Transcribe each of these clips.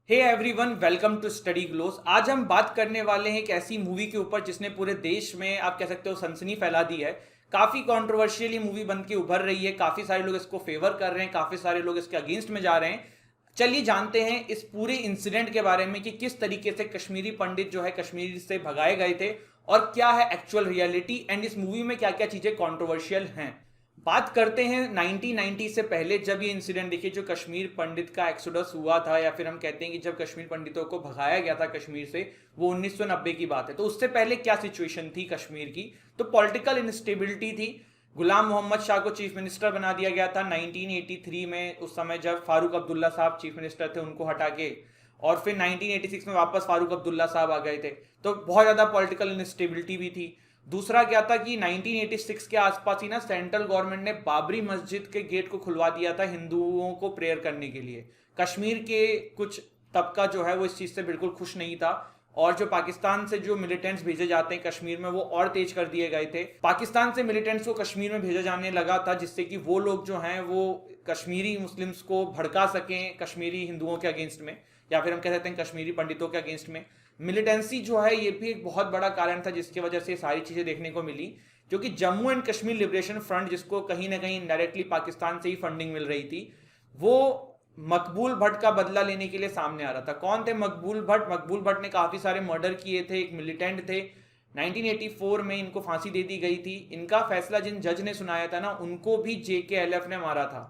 Hey everyone, welcome to study glows. आज हम बात करने वाले हैं एक ऐसी मूवी के ऊपर जिसने पूरे देश में आप कह सकते हो सनसनी फैला दी है। काफी कंट्रोवर्शियली मूवी बन के उभर रही है, काफी सारे लोग इसको फेवर कर रहे हैं, काफी सारे लोग इसके अगेंस्ट में जा रहे हैं। चलिए जानते हैं इस पूरे इंसिडेंट के बारे में कि किस तरीके से कश्मीरी पंडित जो है कश्मीर से भगाए गए थे और क्या है एक्चुअल रियलिटी एंड इस मूवी में क्या क्या चीजें कंट्रोवर्शियल हैं। बात करते हैं 1990 से पहले, जब ये इंसिडेंट देखिए जो कश्मीर पंडित का एक्सोडस हुआ था, या फिर हम कहते हैं कि जब कश्मीर पंडितों को भगाया गया था कश्मीर से, वो 1990 की बात है। तो उससे पहले क्या सिचुएशन थी कश्मीर की? तो पॉलिटिकल इंस्टेबिलिटी थी। गुलाम मोहम्मद शाह को चीफ मिनिस्टर बना दिया गया था 1983 में, उस समय जब फारूक अब्दुल्ला साहब चीफ मिनिस्टर थे उनको हटा के, और फिर 1986 में वापस फारूक अब्दुल्ला साहब आ गए थे। तो बहुत ज़्यादा पॉलिटिकल इंस्टेबिलिटी भी थी। दूसरा क्या था कि 1986 के आसपास ही ना सेंट्रल गवर्नमेंट ने बाबरी मस्जिद के गेट को खुलवा दिया था हिंदुओं को प्रेयर करने के लिए। कश्मीर के कुछ तबका जो है वो इस चीज़ से बिल्कुल खुश नहीं था, और जो पाकिस्तान से जो मिलिटेंट्स भेजे जाते हैं कश्मीर में वो और तेज कर दिए गए थे। पाकिस्तान से मिलिटेंट्स को कश्मीर में भेजा जाने लगा था जिससे कि वो लोग जो हैं वो कश्मीरी मुस्लिम्स को भड़का सकें कश्मीरी हिंदुओं के अगेंस्ट में, या फिर हम कह सकते हैं कश्मीरी पंडितों के अगेंस्ट में। मिलिटेंसी जो है ये भी एक बहुत बड़ा कारण था जिसकी वजह से सारी चीजें देखने को मिली, क्योंकि Jammu and Kashmir liberation front, जिसको कहीं ना कहीं डायरेक्टली पाकिस्तान से ही फंडिंग मिल रही थी, वो मकबूल भट्ट का बदला लेने के लिए सामने आ रहा था। कौन थे मकबूल भट्ट? मकबूल भट्ट ने काफी सारे मर्डर किए थे, एक मिलिटेंट थे। 1984 में इनको फांसी दे दी गई थी। इनका फैसला जिन जज ने सुनाया था ना, उनको भी JKLF ने मारा था।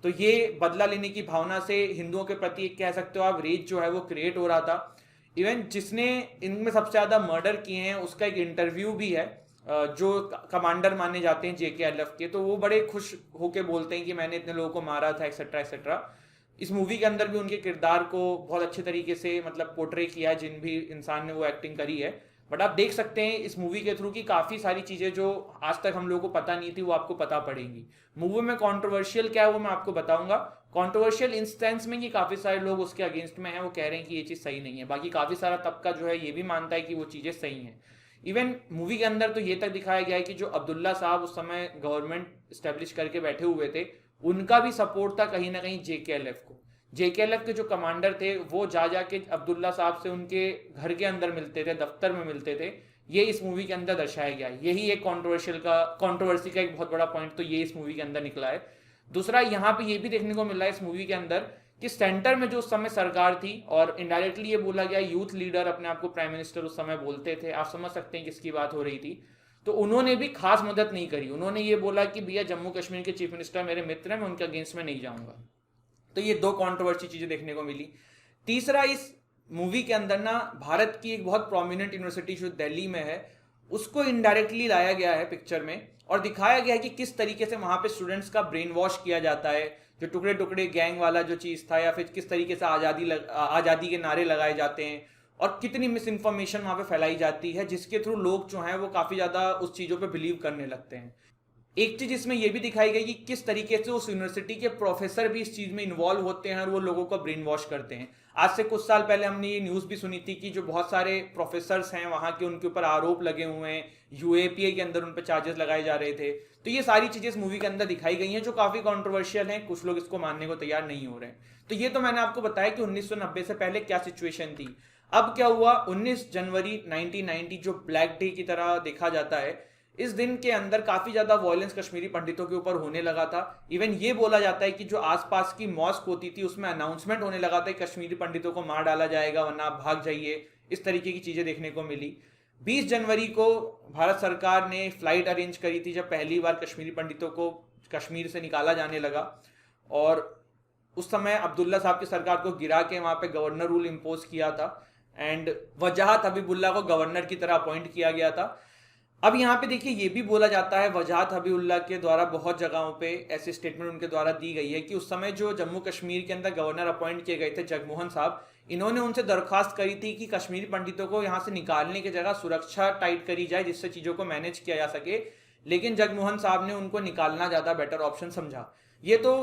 तो ये बदला लेने की भावना से हिंदुओं के प्रति एक कह सकते हो आप रेज जो है वो क्रिएट हो रहा था। इवन जिसने इनमें सबसे ज्यादा मर्डर किए हैं उसका एक इंटरव्यू भी है, जो कमांडर माने जाते हैं JKLF के, तो वो बड़े खुश होके बोलते हैं कि मैंने इतने लोगों को मारा था एक्सेट्रा एक्सेट्रा। इस मूवी के अंदर भी उनके किरदार को बहुत अच्छे तरीके से मतलब पोर्ट्रे किया है जिन भी इंसान ने वो एक्टिंग करी है। बट आप देख सकते हैं इस मूवी के थ्रू की काफ़ी सारी चीज़ें जो आज तक हम लोगों को पता नहीं थी वो आपको पता पड़ेंगी। मूवी में कंट्रोवर्शियल क्या है वो मैं आपको बताऊंगा। कंट्रोवर्शियल इन सेंस में कि काफ़ी सारे लोग उसके अगेंस्ट में हैं, वो कह रहे हैं कि ये चीज़ सही नहीं है। बाकी काफ़ी सारा तबका जो है ये भी मानता है कि वो चीज़ें सही हैं। इवन मूवी के अंदर तो ये तक दिखाया गया है कि जो अब्दुल्ला साहब उस समय गवर्नमेंट स्टेब्लिश करके बैठे हुए थे, उनका भी सपोर्ट था कहीं ना कहीं JKLF को। JKLF के जो कमांडर थे वो जा जाके अब्दुल्ला साहब से उनके घर के अंदर मिलते थे, दफ्तर में मिलते थे। ये इस मूवी के अंदर दर्शाया गया है। यही एक कंट्रोवर्सी का एक बहुत बड़ा पॉइंट तो ये इस मूवी के अंदर निकला है। दूसरा यहाँ पे ये भी देखने को मिला है इस मूवी के अंदर कि सेंटर में जो उस समय सरकार थी, और इनडायरेक्टली ये बोला गया यूथ लीडर अपने आप को प्राइम मिनिस्टर उस समय बोलते थे, आप समझ सकते हैं किसकी बात हो रही थी। तो उन्होंने भी खास मदद नहीं करी। उन्होंने ये बोला कि भैया जम्मू कश्मीर के चीफ मिनिस्टर मेरे मित्र हैं, मैं उनके अगेंस्ट में नहीं जाऊंगा। तो ये दो कंट्रोवर्सी चीजें देखने को मिली। तीसरा, इस मूवी के अंदर ना भारत की एक बहुत प्रोमिनेंट यूनिवर्सिटी जो दिल्ली में है उसको इनडायरेक्टली लाया गया है पिक्चर में, और दिखाया गया है कि किस तरीके से वहां पे स्टूडेंट्स का ब्रेन वॉश किया जाता है। जो टुकड़े टुकड़े गैंग वाला जो चीज था, या फिर किस तरीके से आजादी के नारे लगाए जाते हैं, और कितनी मिस इन्फॉर्मेशन वहां पे फैलाई जाती है जिसके थ्रू लोग जो हैं वो काफी ज्यादा उस चीजों पे बिलीव करने लगते हैं। एक चीज इसमें यह भी दिखाई गई कि किस तरीके से उस यूनिवर्सिटी के प्रोफेसर भी इस चीज में इन्वॉल्व होते हैं और वो लोगों को ब्रेन वॉश करते हैं। आज से कुछ साल पहले हमने ये न्यूज भी सुनी थी कि जो बहुत सारे प्रोफेसर्स हैं वहां के, उनके ऊपर आरोप लगे हुए हैं, UAPA के अंदर उन पर चार्जेस लगाए जा रहे थे। तो ये सारी चीजें इस मूवी के अंदर दिखाई गई हैं जो काफी कंट्रोवर्शियल हैं, कुछ लोग इसको मानने को तैयार नहीं हो रहे हैं। तो ये तो मैंने आपको बताया कि 1990 से पहले क्या सिचुएशन थी। अब क्या हुआ, 19 जनवरी 1990 जो ब्लैक डे की तरह देखा जाता है, इस दिन के अंदर काफी ज्यादा वायलेंस कश्मीरी पंडितों के ऊपर होने लगा था। इवन ये बोला जाता है कि जो आसपास की मॉस्क होती थी उसमें अनाउंसमेंट होने लगा था कि कश्मीरी पंडितों को मार डाला जाएगा वरना आप भाग जाइए। इस तरीके की चीजें देखने को मिली। 20 जनवरी को भारत सरकार ने फ्लाइट अरेंज करी थी जब पहली बार कश्मीरी पंडितों को कश्मीर से निकाला जाने लगा, और उस समय अब्दुल्ला साहब की सरकार को गिरा के वहां पे गवर्नर रूल इम्पोज किया था, एंड वजाहत हबीबुल्ला को गवर्नर की तरह अपॉइंट किया गया था। अब यहाँ पे देखिए ये भी बोला जाता है, वजाहत हबीबुल्ला के द्वारा बहुत जगहों पे ऐसी स्टेटमेंट उनके द्वारा दी गई है कि उस समय जो जम्मू कश्मीर के अंदर गवर्नर अपॉइंट किए गए थे जगमोहन साहब, इन्होंने उनसे दरख्वास्त करी थी कि कश्मीरी पंडितों को यहाँ से निकालने की जगह सुरक्षा टाइट करी जाए जिससे चीज़ों को मैनेज किया जा सके, लेकिन जगमोहन साहब ने उनको निकालना ज़्यादा बेटर ऑप्शन समझा। ये तो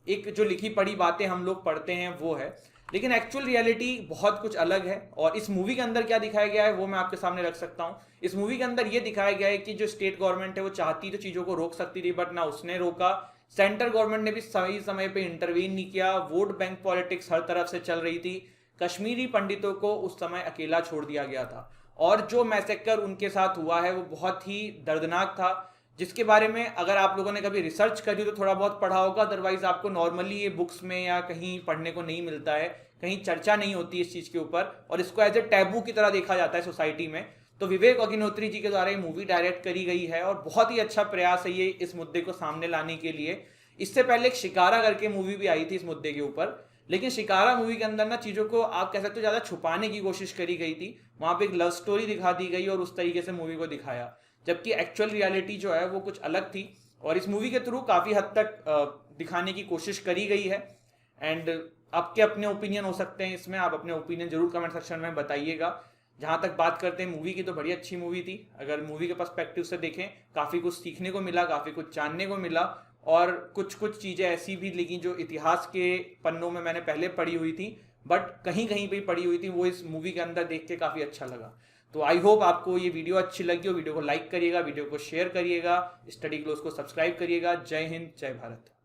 एक जो लिखी पढ़ी बातें हम लोग पढ़ते हैं वो है, लेकिन एक्चुअल रियलिटी बहुत कुछ अलग है। और इस मूवी के अंदर क्या दिखाया गया है वो मैं आपके सामने रख सकता हूँ। इस मूवी के अंदर ये दिखाया गया है कि जो स्टेट गवर्नमेंट है वो चाहती तो चीज़ों को रोक सकती थी, बट ना उसने रोका। सेंट्रल गवर्नमेंट ने भी सही समय पे इंटरवीन नहीं किया। वोट बैंक पॉलिटिक्स हर तरफ से चल रही थी। कश्मीरी पंडितों को उस समय अकेला छोड़ दिया गया था। और जो मैसेकर उनके साथ हुआ है वो बहुत ही दर्दनाक था, जिसके बारे में अगर आप लोगों ने कभी रिसर्च करी तो थोड़ा बहुत पढ़ा होगा, अदरवाइज आपको नॉर्मली ये बुक्स में या कहीं पढ़ने को नहीं मिलता है, कहीं चर्चा नहीं होती इस चीज़ के ऊपर, और इसको एज ए टैबू की तरह देखा जाता है सोसाइटी में। तो विवेक अग्निहोत्री जी के द्वारा ये मूवी डायरेक्ट करी गई है और बहुत ही अच्छा प्रयास है ये इस मुद्दे को सामने लाने के लिए। इससे पहले एक शिकारा करके मूवी भी आई थी इस मुद्दे के ऊपर, लेकिन शिकारा मूवी के अंदर ना चीज़ों को आप कह सकते हो ज़्यादा छुपाने की कोशिश करी गई थी। वहाँ पे एक लव स्टोरी दिखा दी गई और उस तरीके से मूवी को दिखाया, जबकि एक्चुअल रियलिटी जो है वो कुछ अलग थी। और इस मूवी के थ्रू काफ़ी हद तक दिखाने की कोशिश करी गई है। एंड आपके अपने ओपिनियन हो सकते हैं इसमें, आप अपने ओपिनियन जरूर कमेंट सेक्शन में बताइएगा। जहाँ तक बात करते हैं मूवी की, तो बड़ी अच्छी मूवी थी। अगर मूवी के पर्सपेक्टिव से देखें, काफ़ी कुछ सीखने को मिला, काफ़ी कुछ जानने को मिला, और कुछ कुछ चीज़ें ऐसी भी लिखी जो इतिहास के पन्नों में मैंने पहले पढ़ी हुई थी, बट कहीं कहीं पे पढ़ी हुई थी, वो इस मूवी के अंदर देख के काफ़ी अच्छा लगा। तो आई होप आपको ये वीडियो अच्छी लगी हो। वीडियो को लाइक करिएगा, वीडियो को शेयर करिएगा, स्टडी ग्लोस को सब्सक्राइब करिएगा। जय हिंद, जय भारत।